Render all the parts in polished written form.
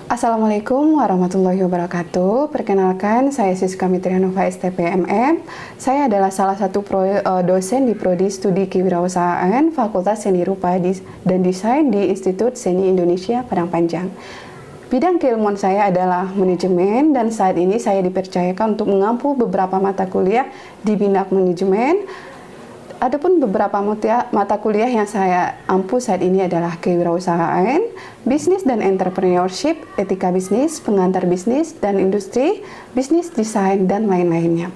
Assalamualaikum warahmatullahi wabarakatuh. Perkenalkan, saya Siska Mitrianova STPMM. Saya adalah salah satu dosen di Prodi Studi Kewirausahaan Fakultas Seni Rupa dan Desain di Institut Seni Indonesia Padang Panjang. Bidang keilmuan saya adalah manajemen dan saat ini saya dipercayakan untuk mengampu beberapa mata kuliah di bidang manajemen. Adapun beberapa mata kuliah yang saya ampu saat ini adalah kewirausahaan, bisnis dan entrepreneurship, etika bisnis, pengantar bisnis dan industri, bisnis desain, dan lain-lainnya.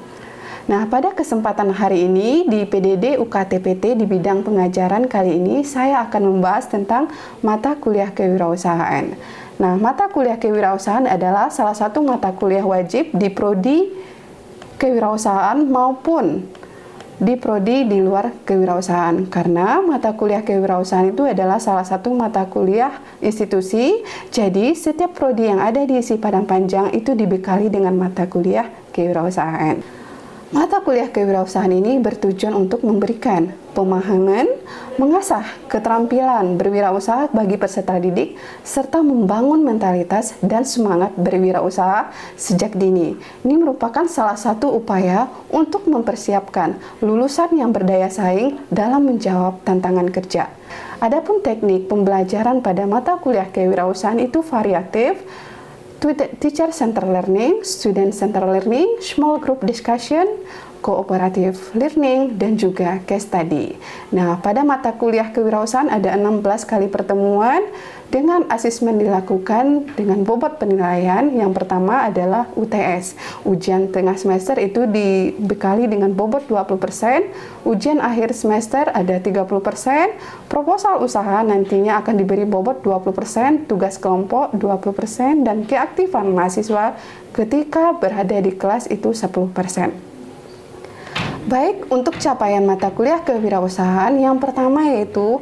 Nah, pada kesempatan hari ini di PDD UKTPT di bidang pengajaran kali ini saya akan membahas tentang mata kuliah kewirausahaan. Nah, mata kuliah kewirausahaan adalah salah satu mata kuliah wajib di prodi kewirausahaan maupun di prodi di luar kewirausahaan, karena mata kuliah kewirausahaan itu adalah salah satu mata kuliah institusi. Jadi setiap prodi yang ada di ISI Padang Panjang itu dibekali dengan mata kuliah kewirausahaan. Mata kuliah kewirausahaan ini bertujuan untuk memberikan pemahaman, mengasah keterampilan berwirausaha bagi peserta didik, serta membangun mentalitas dan semangat berwirausaha sejak dini. Ini merupakan salah satu upaya untuk mempersiapkan lulusan yang berdaya saing dalam menjawab tantangan kerja. Adapun teknik pembelajaran pada mata kuliah kewirausahaan itu variatif, teacher center learning, student center learning, small group discussion, cooperative learning, dan juga case study. Nah, pada mata kuliah kewirausahaan ada 16 kali pertemuan dengan asesmen dilakukan dengan bobot penilaian. Yang pertama adalah UTS. Ujian tengah semester itu dibekali dengan bobot 20%, ujian akhir semester ada 30%, proposal usaha nantinya akan diberi bobot 20%, tugas kelompok 20%, dan keaktifan mahasiswa ketika berada di kelas itu 10%. Baik, untuk capaian mata kuliah kewirausahaan, yang pertama yaitu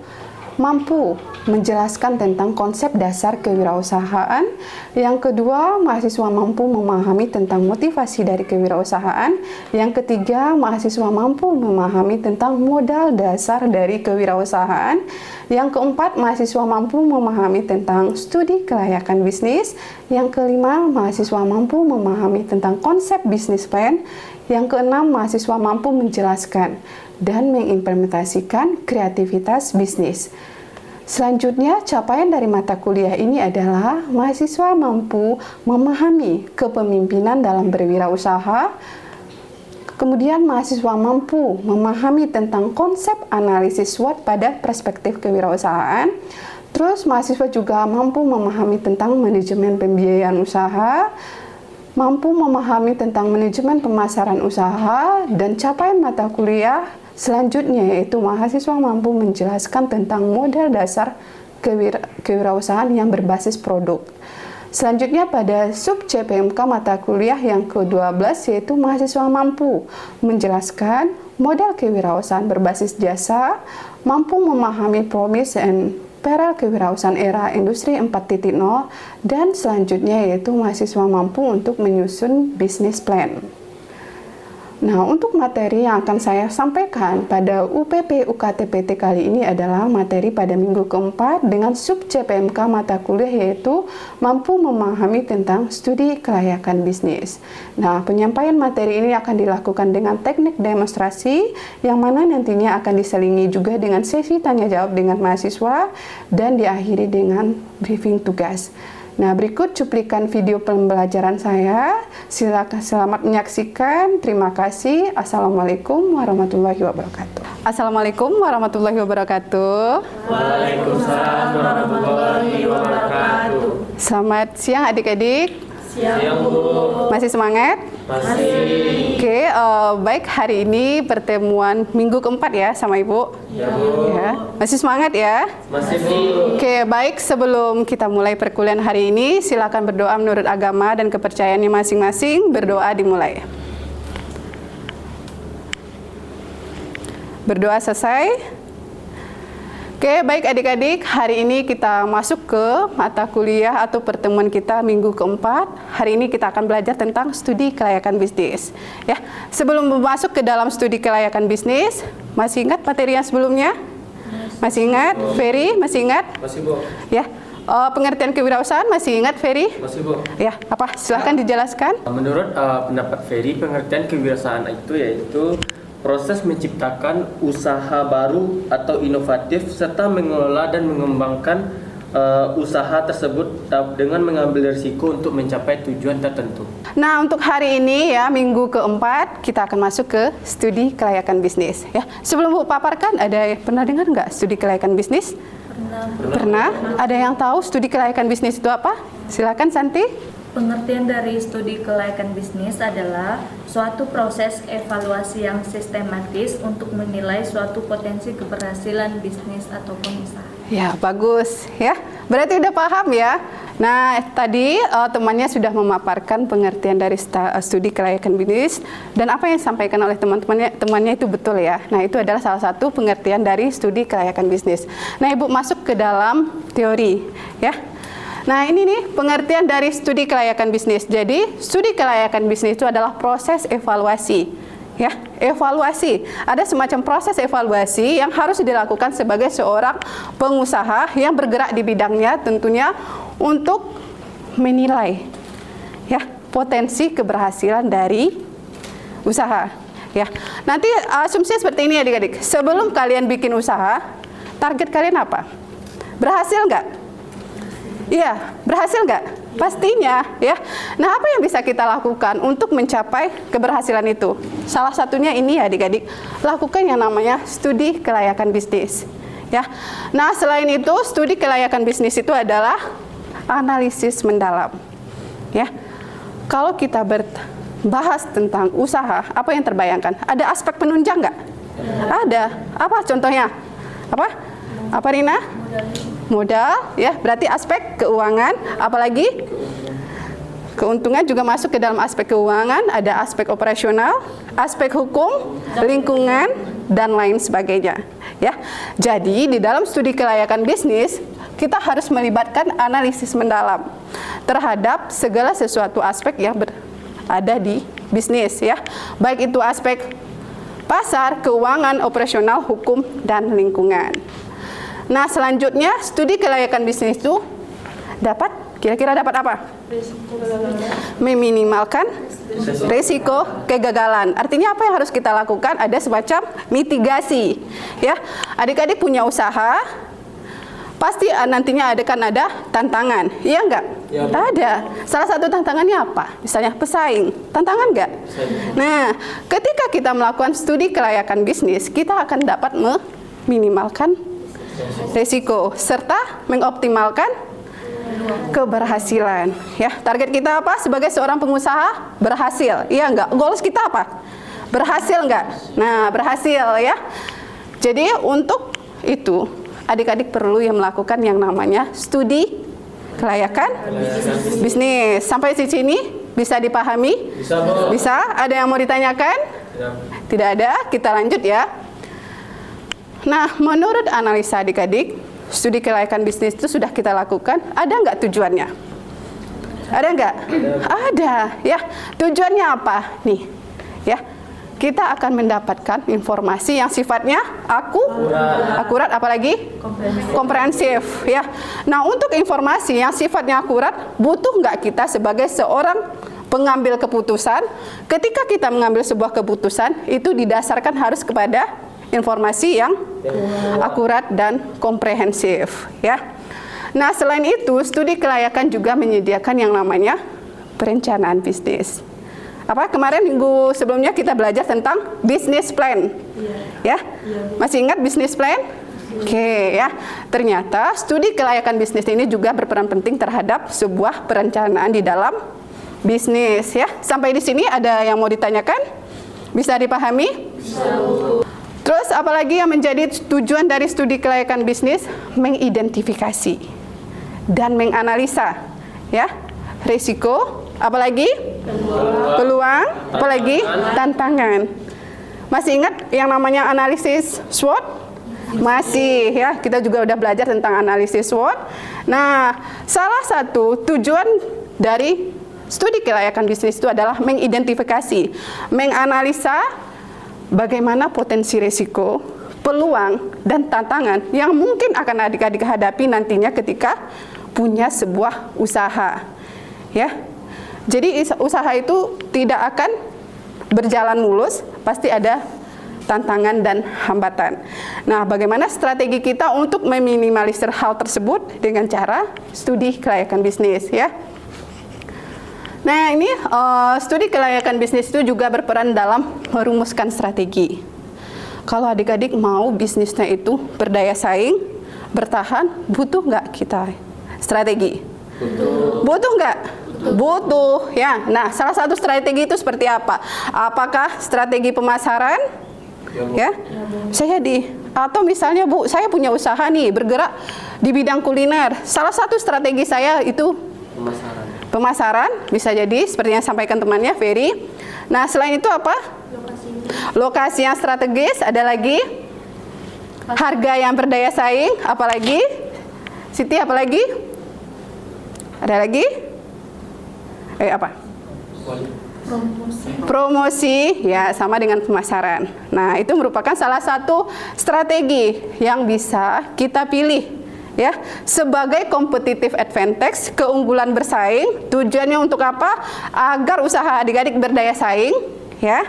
mampu menjelaskan tentang konsep dasar kewirausahaan. Yang kedua, mahasiswa mampu memahami tentang motivasi dari kewirausahaan. Yang ketiga, mahasiswa mampu memahami tentang modal dasar dari kewirausahaan. Yang keempat, mahasiswa mampu memahami tentang studi kelayakan bisnis. Yang kelima, mahasiswa mampu memahami tentang konsep bisnis plan. Yang keenam, mahasiswa mampu menjelaskan dan mengimplementasikan kreativitas bisnis. Selanjutnya, capaian dari mata kuliah ini adalah mahasiswa mampu memahami kepemimpinan dalam berwirausaha. Kemudian, mahasiswa mampu memahami tentang konsep analisis SWOT pada perspektif kewirausahaan. Terus, mahasiswa juga mampu memahami tentang manajemen pembiayaan usaha, mampu memahami tentang manajemen pemasaran usaha, dan capaian mata kuliah selanjutnya yaitu mahasiswa mampu menjelaskan tentang model dasar kewirausahaan yang berbasis produk. Selanjutnya pada sub CPMK mata kuliah yang ke-12 yaitu mahasiswa mampu menjelaskan model kewirausahaan berbasis jasa, mampu memahami promise and peril kewirausahaan era industri 4.0, dan selanjutnya yaitu mahasiswa mampu untuk menyusun bisnis plan. Nah, untuk materi yang akan saya sampaikan pada UPP UKTPT kali ini adalah materi pada minggu keempat dengan sub CPMK mata kuliah yaitu mampu memahami tentang studi kelayakan bisnis. Nah, penyampaian materi ini akan dilakukan dengan teknik demonstrasi yang mana nantinya akan diselingi juga dengan sesi tanya jawab dengan mahasiswa dan diakhiri dengan briefing tugas. Nah, berikut cuplikan video pembelajaran saya. Silakan, selamat menyaksikan. Terima kasih. Assalamualaikum warahmatullahi wabarakatuh. Assalamualaikum warahmatullahi wabarakatuh. Waalaikumsalam warahmatullahi wabarakatuh. Selamat siang adik-adik. Siang, Bu. Masih semangat? Masih. Oke, baik, hari ini pertemuan minggu keempat ya sama Ibu. Ya, Bu. Ya. Masih semangat ya? Masih, Bu. Oke, baik, sebelum kita mulai perkuliahan hari ini, silakan berdoa menurut agama dan kepercayaannya masing-masing. Berdoa dimulai. Berdoa selesai. Oke, baik adik-adik, hari ini kita masuk ke mata kuliah atau pertemuan kita minggu keempat. Hari ini kita akan belajar tentang studi kelayakan bisnis. Ya, sebelum masuk ke dalam studi kelayakan bisnis, masih ingat materi yang sebelumnya? Masih ingat? Ferry, masih ingat? Masih, Bu. Ya, pengertian kewirausahaan masih ingat, Ferry? Masih, Bu. Ya, apa? Silahkan dijelaskan. Menurut pendapat Ferry, pengertian kewirausahaan itu yaitu proses menciptakan usaha baru atau inovatif serta mengelola dan mengembangkan usaha tersebut dengan mengambil risiko untuk mencapai tujuan tertentu. Nah, untuk hari ini ya, minggu keempat, kita akan masuk ke studi kelayakan bisnis. Ya, sebelum Bu paparkan, pernah dengar nggak studi kelayakan bisnis? Pernah. Ada yang tahu studi kelayakan bisnis itu apa? Silakan, Santi. Pengertian dari studi kelayakan bisnis adalah suatu proses evaluasi yang sistematis untuk menilai suatu potensi keberhasilan bisnis ataupun usaha. Ya, bagus ya. Berarti udah paham ya. Nah, tadi temannya sudah memaparkan pengertian dari studi kelayakan bisnis dan apa yang disampaikan oleh temannya itu betul ya. Nah, itu adalah salah satu pengertian dari studi kelayakan bisnis. Nah, Ibu masuk ke dalam teori ya. Nah, ini nih pengertian dari studi kelayakan bisnis. Jadi, studi kelayakan bisnis itu adalah proses evaluasi. Ya, evaluasi. Ada semacam proses evaluasi yang harus dilakukan sebagai seorang pengusaha yang bergerak di bidangnya tentunya untuk menilai ya potensi keberhasilan dari usaha. Ya. Nanti asumsinya seperti ini adik-adik. Sebelum kalian bikin usaha, target kalian apa? Berhasil nggak? Iya, berhasil nggak? Pastinya, ya. Nah, apa yang bisa kita lakukan untuk mencapai keberhasilan itu? Salah satunya ini adik-adik, lakukan yang namanya studi kelayakan bisnis. Ya. Nah, selain itu, studi kelayakan bisnis itu adalah analisis mendalam. Ya. Kalau kita bahas tentang usaha, apa yang terbayangkan? Ada aspek penunjang nggak? Ada. Apa contohnya? Apa Rina? Modal, ya, berarti aspek keuangan, apalagi keuntungan juga masuk ke dalam aspek keuangan, ada aspek operasional, aspek hukum, lingkungan, dan lain sebagainya. Ya, jadi di dalam studi kelayakan bisnis kita harus melibatkan analisis mendalam terhadap segala sesuatu aspek yang ada di bisnis, ya, baik itu aspek pasar, keuangan, operasional, hukum, dan lingkungan. Nah, selanjutnya studi kelayakan bisnis itu kira-kira dapat apa? Meminimalkan risiko kegagalan. Artinya apa yang harus kita lakukan? Ada semacam mitigasi. Ya, adik-adik punya usaha, pasti nantinya ada tantangan. Iya enggak? Ya, ada. Salah satu tantangannya apa? Misalnya pesaing. Tantangan enggak? Nah, ketika kita melakukan studi kelayakan bisnis, kita akan dapat meminimalkan risiko serta mengoptimalkan keberhasilan. Ya, target kita apa sebagai seorang pengusaha? Berhasil. Iya enggak? Goals kita apa? Berhasil enggak? Nah, berhasil ya. Jadi untuk itu adik-adik perlu yang melakukan yang namanya studi kelayakan bisnis. Sampai di sini bisa dipahami? Bisa, Bu. Bisa? Ada yang mau ditanyakan? Ya. Tidak ada? Kita lanjut ya. Nah, menurut analisa adik-adik, studi kelayakan bisnis itu sudah kita lakukan. Ada nggak tujuannya? Ada nggak? Ada. Ya, tujuannya apa? Nih, ya, kita akan mendapatkan informasi yang sifatnya akurat, apalagi komprehensif. Ya. Nah, untuk informasi yang sifatnya akurat, butuh nggak kita sebagai seorang pengambil keputusan? Ketika kita mengambil sebuah keputusan, itu didasarkan harus kepada informasi yang akurat dan komprehensif, ya. Nah, selain itu, studi kelayakan juga menyediakan yang namanya perencanaan bisnis. Kemarin minggu sebelumnya kita belajar tentang business plan, ya. Masih ingat business plan? Oke, ya. Ternyata studi kelayakan bisnis ini juga berperan penting terhadap sebuah perencanaan di dalam bisnis, ya. Sampai di sini ada yang mau ditanyakan? Bisa dipahami? Bisa. Terus apalagi yang menjadi tujuan dari studi kelayakan bisnis? Mengidentifikasi dan menganalisa, ya, risiko, apalagi peluang, apalagi tantangan. Masih ingat yang namanya analisis SWOT? Masih, ya, kita juga udah belajar tentang analisis SWOT. Nah, salah satu tujuan dari studi kelayakan bisnis itu adalah mengidentifikasi, menganalisa bagaimana potensi risiko, peluang, dan tantangan yang mungkin akan adik-adik hadapi nantinya ketika punya sebuah usaha. Ya. Jadi usaha itu tidak akan berjalan mulus, pasti ada tantangan dan hambatan. Nah, bagaimana strategi kita untuk meminimalisir hal tersebut dengan cara studi kelayakan bisnis, ya? Nah, ini studi kelayakan bisnis itu juga berperan dalam merumuskan strategi. Kalau adik-adik mau bisnisnya itu berdaya saing, bertahan, butuh nggak kita strategi? Butuh nggak? Butuh, ya. Nah, salah satu strategi itu seperti apa? Apakah strategi pemasaran? Ya, atau misalnya Bu, saya punya usaha nih bergerak di bidang kuliner. Salah satu strategi saya itu pemasaran, bisa jadi seperti yang sampaikan temannya Ferry. Nah, selain itu apa? Lokasi yang strategis, ada lagi harga yang berdaya saing, apalagi? Siti, apalagi? Ada lagi? Apa? Promosi, ya, sama dengan pemasaran. Nah, itu merupakan salah satu strategi yang bisa kita pilih, ya, sebagai competitive advantage, keunggulan bersaing. Tujuannya untuk apa? Agar usaha adik-adik berdaya saing, ya.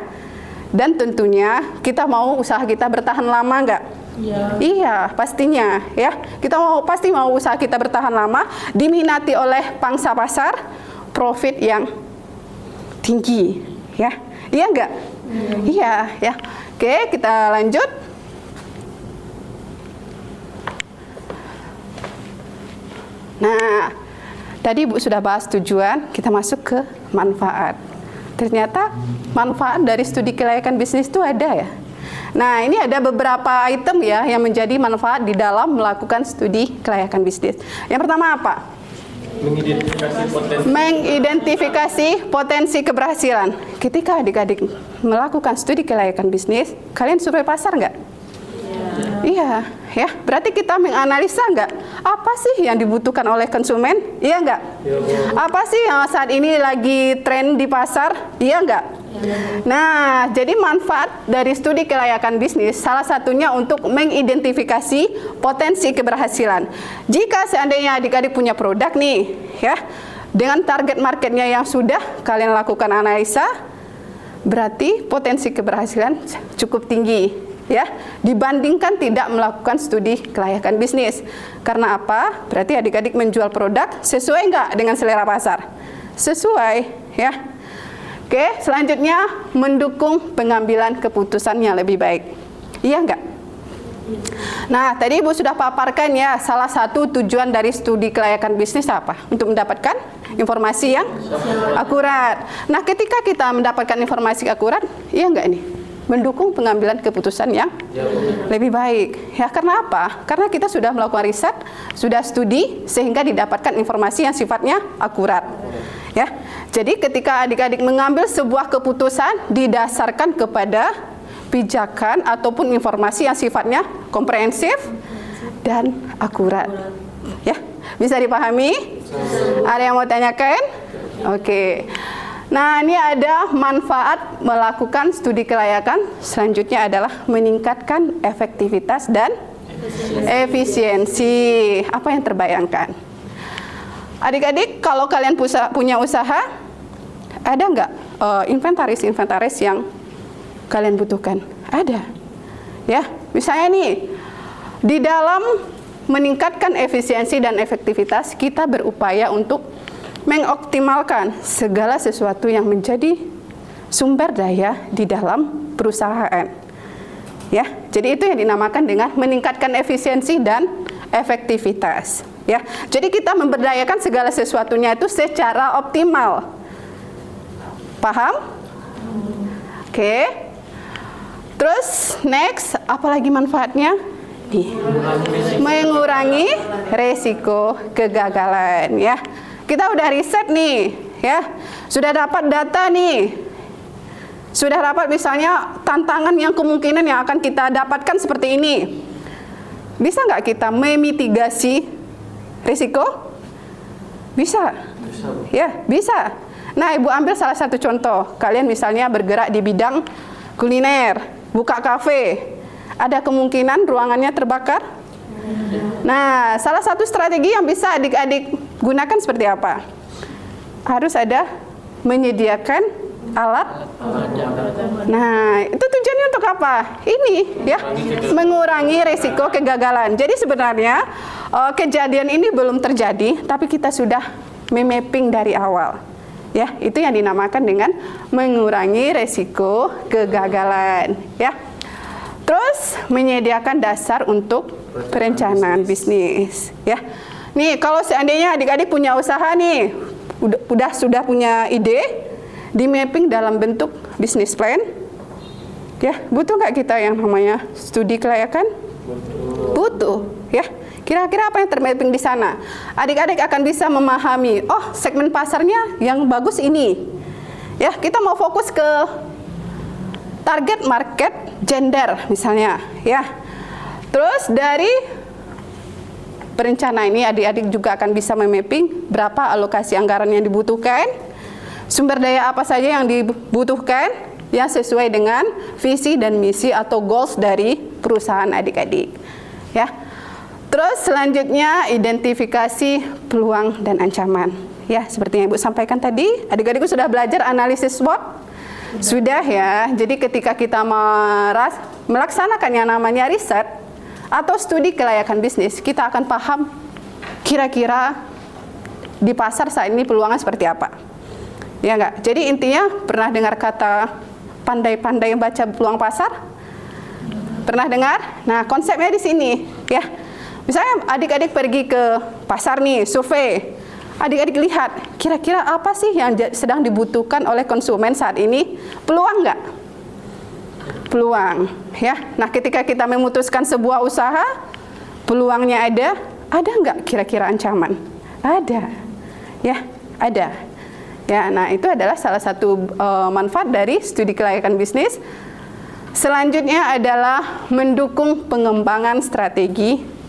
Dan tentunya kita mau usaha kita bertahan lama nggak? Iya, pastinya, ya. Kita pasti mau usaha kita bertahan lama, diminati oleh pangsa pasar, profit yang tinggi, ya. Iya enggak? Iya, ya. Oke, kita lanjut. Nah, tadi Bu sudah bahas tujuan, kita masuk ke manfaat. Ternyata manfaat dari studi kelayakan bisnis itu ada, ya. Nah, ini ada beberapa item, ya, yang menjadi manfaat di dalam melakukan studi kelayakan bisnis. Yang pertama apa? Mengidentifikasi potensi keberhasilan. Ketika adik-adik melakukan studi kelayakan bisnis, kalian survei pasar nggak? Iya, ya. Berarti kita menganalisa nggak? Apa sih yang dibutuhkan oleh konsumen? Iya nggak? Apa sih yang saat ini lagi tren di pasar? Iya nggak? Nah, jadi manfaat dari studi kelayakan bisnis salah satunya untuk mengidentifikasi potensi keberhasilan. Jika seandainya adik-adik punya produk nih, ya, dengan target marketnya yang sudah kalian lakukan analisa, berarti potensi keberhasilan cukup tinggi, ya, dibandingkan tidak melakukan studi kelayakan bisnis. Karena apa? Berarti adik-adik menjual produk sesuai nggak dengan selera pasar? Sesuai, ya. Oke, selanjutnya mendukung pengambilan keputusan yang lebih baik. Iya enggak? Nah, tadi Ibu sudah paparkan, ya, salah satu tujuan dari studi kelayakan bisnis apa? Untuk mendapatkan informasi yang akurat. Nah, ketika kita mendapatkan informasi akurat, iya enggak nih? Mendukung pengambilan keputusan yang lebih baik. Ya, karena apa? Karena kita sudah melakukan riset, sudah studi, sehingga didapatkan informasi yang sifatnya akurat. Ya, jadi ketika adik-adik mengambil sebuah keputusan didasarkan kepada pijakan ataupun informasi yang sifatnya komprehensif dan akurat. Ya, bisa dipahami? Ada yang mau tanyakan? Oke. Nah, ini ada manfaat melakukan studi kelayakan. Selanjutnya adalah meningkatkan efektivitas dan efisiensi. Apa yang terbayangkan? Adik-adik, kalau kalian punya usaha, ada nggak inventaris yang kalian butuhkan? Ada, ya. Misalnya nih, di dalam meningkatkan efisiensi dan efektivitas, kita berupaya untuk mengoptimalkan segala sesuatu yang menjadi sumber daya di dalam perusahaan. Ya, jadi itu yang dinamakan dengan meningkatkan efisiensi dan efektivitas. Ya, jadi kita memberdayakan segala sesuatunya itu secara optimal. Paham? Oke. Terus next, apalagi manfaatnya? Nih, mengurangi resiko kegagalan, ya. Kita udah riset nih, ya. Sudah dapat data nih. Sudah dapat misalnya tantangan yang kemungkinan yang akan kita dapatkan seperti ini. Bisa nggak kita memitigasi risiko? Bisa. Ya, bisa. Nah, Ibu ambil salah satu contoh. Kalian misalnya bergerak di bidang kuliner, buka kafe. Ada kemungkinan ruangannya terbakar? Nah, salah satu strategi yang bisa adik-adik gunakan seperti apa? Harus ada menyediakan alat. Nah, itu tujuannya untuk apa? Ini ya, mengurangi resiko kegagalan. Jadi sebenarnya kejadian ini belum terjadi, tapi kita sudah memapping dari awal. Ya, itu yang dinamakan dengan mengurangi resiko kegagalan. Ya. Terus menyediakan dasar untuk perencanaan bisnis. Ya. Nih, kalau seandainya adik-adik punya usaha nih, sudah punya ide, di mapping dalam bentuk bisnis plan. Ya, butuh nggak kita yang namanya studi kelayakan? Butuh. Ya. Kira-kira apa yang termapping di sana? Adik-adik akan bisa memahami, oh segmen pasarnya yang bagus ini. Ya, kita mau fokus ke target market gender misalnya, ya. Terus dari perencana ini adik-adik juga akan bisa memapping berapa alokasi anggaran yang dibutuhkan, sumber daya apa saja yang dibutuhkan yang sesuai dengan visi dan misi atau goals dari perusahaan adik-adik. Ya. Terus selanjutnya identifikasi peluang dan ancaman. Ya, seperti yang Ibu sampaikan tadi, adik-adikku sudah belajar analisis SWOT? Sudah ya. Jadi ketika kita melaksanakan yang namanya riset atau studi kelayakan bisnis, kita akan paham kira-kira di pasar saat ini peluangnya seperti apa. Ya enggak? Jadi intinya pernah dengar kata pandai-pandai membaca peluang pasar? Pernah dengar? Nah, konsepnya di sini, ya. Misalnya adik-adik pergi ke pasar nih, survei. Adik-adik lihat, kira-kira apa sih yang sedang dibutuhkan oleh konsumen saat ini? Peluang nggak? Peluang, ya. Nah, ketika kita memutuskan sebuah usaha, peluangnya ada nggak kira-kira ancaman? Ada, ya, ada. Ya, nah itu adalah salah satu manfaat dari studi kelayakan bisnis. Selanjutnya adalah mendukung pengembangan strategi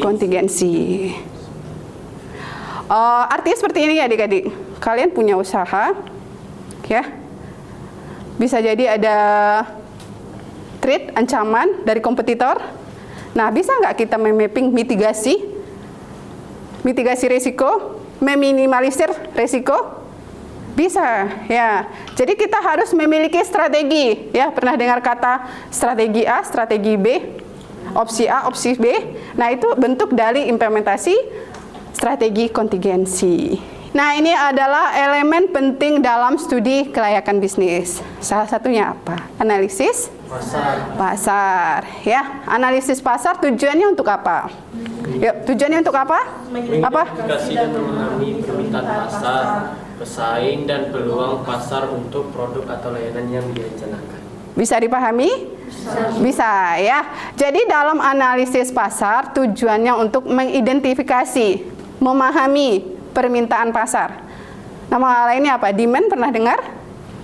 kontingensi. Artinya seperti ini ya adik-adik. Kalian punya usaha, ya. Bisa jadi ada threat, ancaman dari kompetitor. Nah, bisa nggak kita memapping mitigasi risiko, meminimalisir risiko? Bisa, ya. Jadi kita harus memiliki strategi, ya. Pernah dengar kata strategi A, strategi B? Opsi A, opsi B. Nah, itu bentuk dari implementasi strategi kontingensi. Nah, ini adalah elemen penting dalam studi kelayakan bisnis. Salah satunya apa? Analisis pasar. Ya, analisis pasar tujuannya untuk apa? Ya, tujuannya untuk apa? Mengidentifikasi dan memahami permintaan pasar, pesaing dan peluang pasar untuk produk atau layanan yang direncanakan. Bisa dipahami? Bisa ya. Jadi dalam analisis pasar tujuannya untuk mengidentifikasi, memahami permintaan pasar. Nama lainnya apa? Demand, pernah dengar?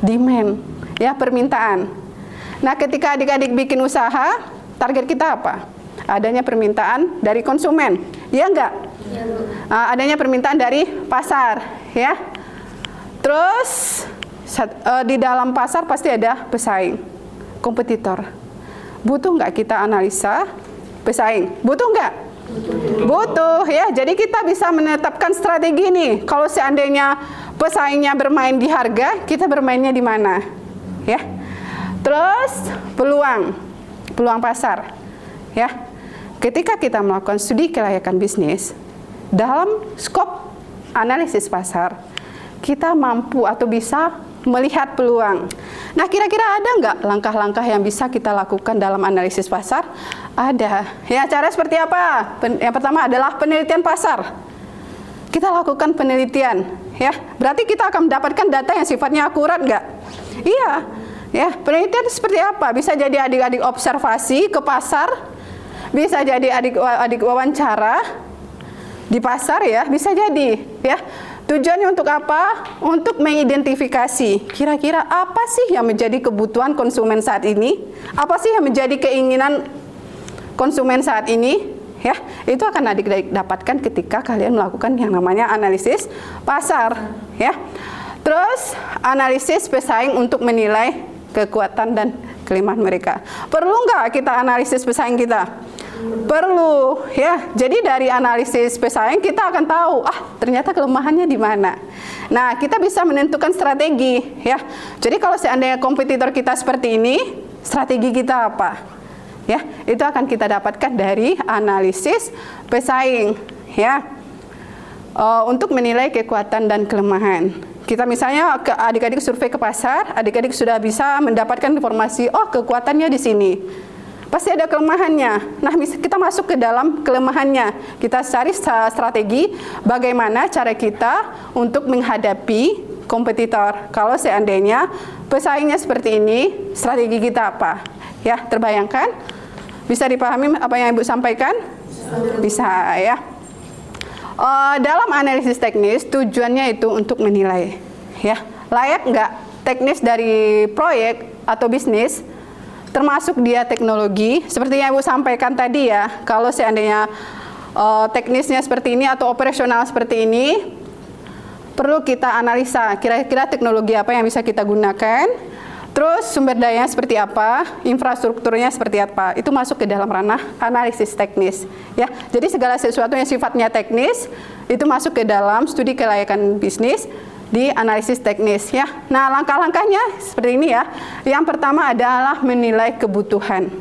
Demand, ya, permintaan. Nah, ketika adik-adik bikin usaha, target kita apa? Adanya permintaan dari konsumen, ya enggak? Ya, adanya permintaan dari pasar, ya. Terus di dalam pasar pasti ada pesaing, kompetitor. Butuh nggak kita analisa pesaing? Butuh nggak? Butuh, ya. Jadi kita bisa menetapkan strategi nih. Kalau seandainya pesaingnya bermain di harga, kita bermainnya di mana? Ya. Terus peluang pasar. Ya. Ketika kita melakukan studi kelayakan bisnis, dalam skop analisis pasar, kita mampu atau bisa melihat peluang. Nah, kira-kira ada nggak langkah-langkah yang bisa kita lakukan dalam analisis pasar? Ada. Ya, cara seperti apa? Yang pertama adalah penelitian pasar. Kita lakukan penelitian, ya. Berarti kita akan mendapatkan data yang sifatnya akurat nggak? Iya. Ya, penelitian seperti apa? Bisa jadi adik-adik observasi ke pasar, bisa jadi adik wawancara di pasar, ya. Bisa jadi, ya. Tujuannya untuk apa? Untuk mengidentifikasi kira-kira apa sih yang menjadi kebutuhan konsumen saat ini? Apa sih yang menjadi keinginan konsumen saat ini? Ya, itu akan adik-adik dapatkan ketika kalian melakukan yang namanya analisis pasar, ya. Terus analisis pesaing untuk menilai kekuatan dan kelemahan mereka. Perlu nggak kita analisis pesaing kita? Perlu, ya. Jadi dari analisis pesaing kita akan tahu, ternyata kelemahannya di mana. Nah, kita bisa menentukan strategi, ya. Jadi kalau seandainya kompetitor kita seperti ini, strategi kita apa? Ya, itu akan kita dapatkan dari analisis pesaing, ya. Untuk menilai kekuatan dan kelemahan. Kita misalnya adik-adik survei ke pasar, adik-adik sudah bisa mendapatkan informasi, kekuatannya di sini. Pasti ada kelemahannya. Nah, kita masuk ke dalam kelemahannya. Kita cari strategi bagaimana cara kita untuk menghadapi kompetitor. Kalau seandainya pesaingnya seperti ini, strategi kita apa? Ya, terbayangkan? Bisa dipahami apa yang Ibu sampaikan? Bisa, ya. Dalam analisis teknis, tujuannya itu untuk menilai, ya, layak nggak teknis dari proyek atau bisnis, termasuk dia teknologi, seperti yang Ibu sampaikan tadi ya, kalau seandainya teknisnya seperti ini atau operasional seperti ini, perlu kita analisa kira-kira teknologi apa yang bisa kita gunakan, terus sumber dayanya seperti apa, infrastrukturnya seperti apa, itu masuk ke dalam ranah analisis teknis. Ya, jadi segala sesuatu yang sifatnya teknis, itu masuk ke dalam studi kelayakan bisnis, di analisis teknis ya. Nah, langkah-langkahnya seperti ini ya. Yang pertama adalah menilai kebutuhan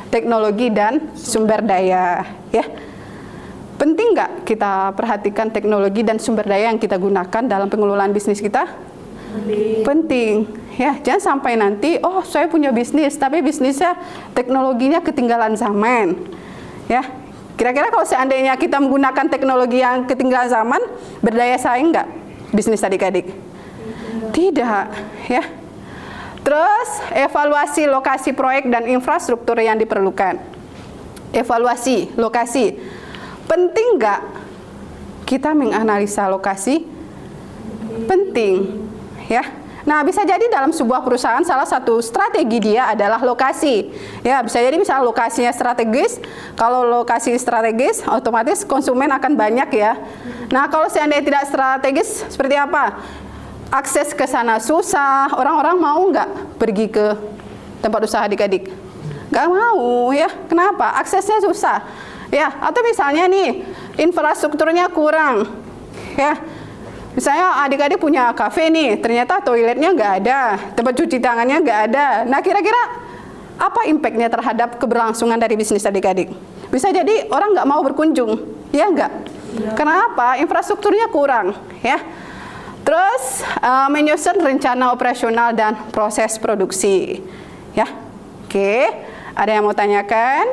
teknologi dan sumber daya ya. Penting nggak kita perhatikan teknologi dan sumber daya yang kita gunakan dalam pengelolaan bisnis kita? Penting ya. Jangan sampai nanti saya punya bisnis tapi bisnisnya teknologinya ketinggalan zaman ya. Kira-kira kalau seandainya kita menggunakan teknologi yang ketinggalan zaman, berdaya saing nggak bisnis adik-adik? Tidak, ya. Terus evaluasi lokasi proyek dan infrastruktur yang diperlukan. Evaluasi lokasi, penting nggak kita menganalisa lokasi? Penting, ya. Nah, bisa jadi dalam sebuah perusahaan salah satu strategi dia adalah lokasi. Ya, bisa jadi misalnya lokasinya strategis. Kalau lokasi strategis, otomatis konsumen akan banyak ya. Nah, kalau seandainya tidak strategis, seperti apa? Akses ke sana susah. Orang-orang mau nggak pergi ke tempat usaha adik-adik? Nggak mau ya. Kenapa? Aksesnya susah. Ya, atau misalnya nih, infrastrukturnya kurang. Ya. Misalnya adik-adik punya kafe nih, ternyata toiletnya nggak ada, tempat cuci tangannya nggak ada. Nah, kira-kira apa impactnya terhadap keberlangsungan dari bisnis adik-adik? Bisa jadi orang nggak mau berkunjung, ya nggak? Ya. Kenapa? Infrastrukturnya kurang, ya. Terus menyusun rencana operasional dan proses produksi, ya. Oke, ada yang mau tanyakan?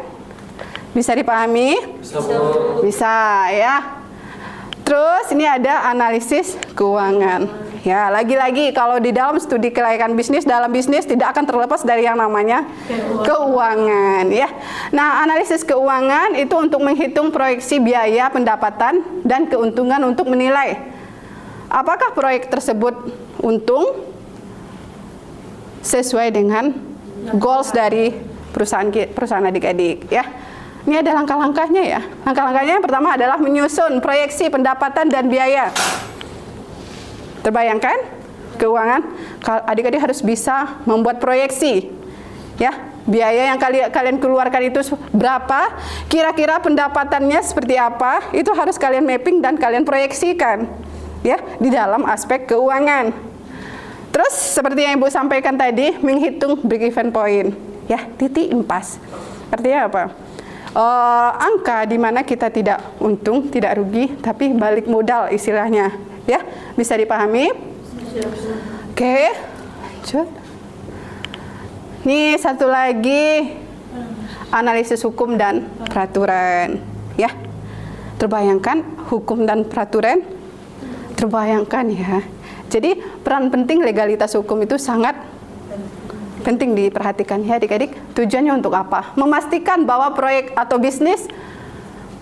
Bisa dipahami? Bisa, ya. Terus ini ada analisis keuangan. Ya, lagi-lagi kalau di dalam studi kelayakan bisnis, dalam bisnis tidak akan terlepas dari yang namanya keuangan, ya. Nah, analisis keuangan itu untuk menghitung proyeksi biaya, pendapatan dan keuntungan untuk menilai apakah proyek tersebut untung sesuai dengan goals dari perusahaan adik-adik, ya. Ini ada langkah-langkahnya ya. Langkah-langkahnya yang pertama adalah menyusun proyeksi pendapatan dan biaya. Terbayangkan? Keuangan, adik-adik harus bisa membuat proyeksi. Ya, biaya yang kalian keluarkan itu berapa? Kira-kira pendapatannya seperti apa? Itu harus kalian mapping dan kalian proyeksikan. Ya, di dalam aspek keuangan. Terus seperti yang Ibu sampaikan tadi, menghitung break-even point. Ya, titik impas. Artinya apa? Angka di mana kita tidak untung, tidak rugi, tapi balik modal istilahnya, ya, bisa dipahami? Oke, lanjut. Nih satu lagi, analisis hukum dan peraturan, ya. Terbayangkan hukum dan peraturan? Terbayangkan ya. Jadi peran penting legalitas hukum itu sangat penting diperhatikan ya adik-adik. Tujuannya untuk apa? Memastikan bahwa proyek atau bisnis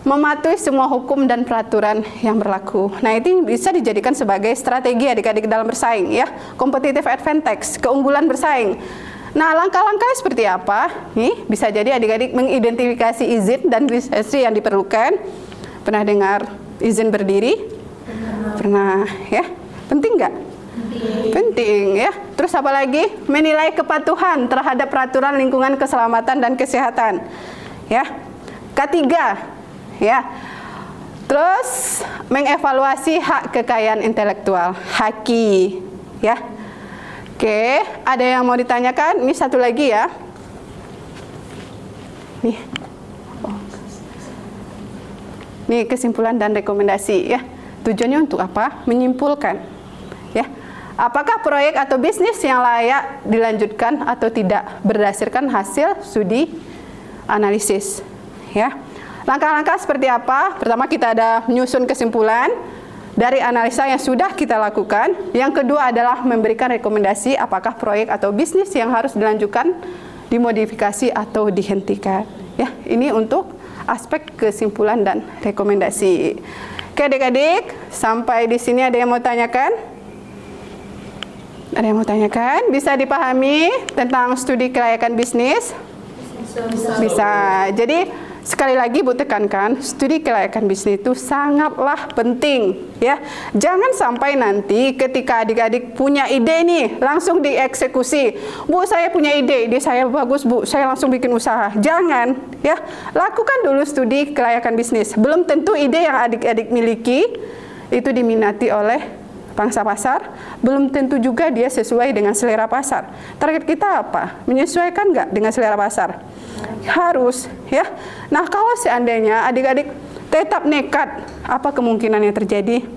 mematuhi semua hukum dan peraturan yang berlaku. Nah, itu bisa dijadikan sebagai strategi adik-adik dalam bersaing ya. Competitive advantage, keunggulan bersaing. Nah, langkah-langkahnya seperti apa? Nih, bisa jadi adik-adik mengidentifikasi izin dan lisensi yang diperlukan. Pernah dengar izin berdiri? Pernah ya. Penting nggak? Penting ya. Terus apa lagi? Menilai kepatuhan terhadap peraturan lingkungan keselamatan dan kesehatan. Ya. Ketiga, ya. Terus mengevaluasi hak kekayaan intelektual, HAKI, ya. Oke, ada yang mau ditanyakan? Ini satu lagi ya. Nih. Nih kesimpulan dan rekomendasi ya. Tujuannya untuk apa? Menyimpulkan. Ya. Apakah proyek atau bisnis yang layak dilanjutkan atau tidak berdasarkan hasil studi analisis, ya. Langkah-langkah seperti apa? Pertama kita ada menyusun kesimpulan dari analisa yang sudah kita lakukan. Yang kedua adalah memberikan rekomendasi apakah proyek atau bisnis yang harus dilanjutkan, dimodifikasi atau dihentikan. Ya, ini untuk aspek kesimpulan dan rekomendasi. Oke adik-adik, sampai di sini ada yang mau tanyakan? Ada yang mau tanyakan? Bisa dipahami tentang studi kelayakan bisnis? Bisa. Jadi sekali lagi Bu tekankan, studi kelayakan bisnis itu sangatlah penting ya. Jangan sampai nanti ketika adik-adik punya ide nih, langsung dieksekusi. Bu, saya punya ide saya bagus Bu, saya langsung bikin usaha. Jangan ya. Lakukan dulu studi kelayakan bisnis. Belum tentu ide yang adik-adik miliki itu diminati oleh pangsa pasar, belum tentu juga dia sesuai dengan selera pasar. Target kita apa? Menyesuaikan nggak dengan selera pasar? Harus ya. Nah kalau seandainya adik-adik tetap nekat, apa kemungkinan yang terjadi?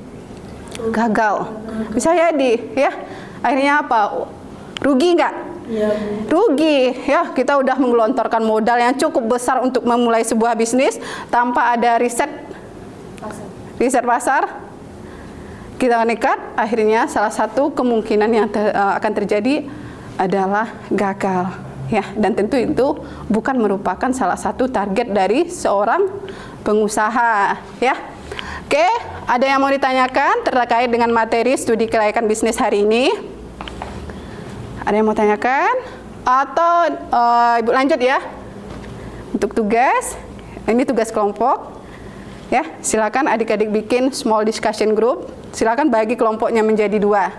Gagal. Bisa jadi ya. Akhirnya apa? Rugi nggak? Ya, Rugi ya. Kita udah menggelontorkan modal yang cukup besar untuk memulai sebuah bisnis tanpa ada riset pasar. Kita nekat, akhirnya salah satu kemungkinan yang akan terjadi adalah gagal. Ya, dan tentu itu bukan merupakan salah satu target dari seorang pengusaha, ya. Oke, ada yang mau ditanyakan terkait dengan materi studi kelayakan bisnis hari ini? Ada yang mau tanyakan? Atau Ibu lanjut ya? Untuk tugas, ini tugas kelompok. Ya, silakan adik-adik bikin small discussion group. Silakan bagi kelompoknya menjadi 2.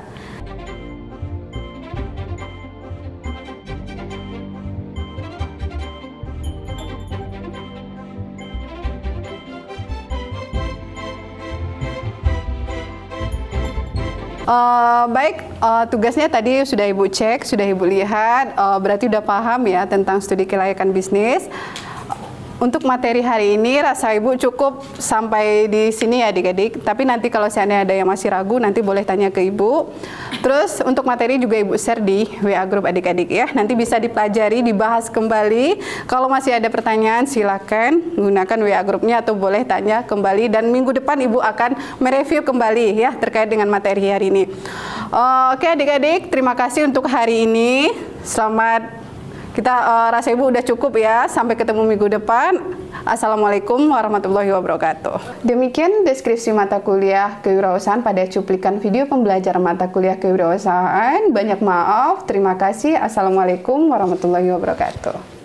Baik, tugasnya tadi sudah Ibu cek, sudah Ibu lihat, berarti udah paham ya tentang studi kelayakan bisnis. Untuk materi hari ini rasa Ibu cukup sampai di sini ya adik-adik. Tapi nanti kalau seandainya ada yang masih ragu nanti boleh tanya ke Ibu. Terus untuk materi juga Ibu share di WA grup adik-adik ya. Nanti bisa dipelajari, dibahas kembali. Kalau masih ada pertanyaan silakan gunakan WA grupnya atau boleh tanya kembali. Dan minggu depan Ibu akan mereview kembali ya terkait dengan materi hari ini. Oke adik-adik, terima kasih untuk hari ini. Selamat. Kita rasa Ibu udah cukup ya. Sampai ketemu minggu depan. Assalamualaikum warahmatullahi wabarakatuh. Demikian deskripsi mata kuliah kewirausahaan pada cuplikan video pembelajaran mata kuliah kewirausahaan. Banyak maaf. Terima kasih. Assalamualaikum warahmatullahi wabarakatuh.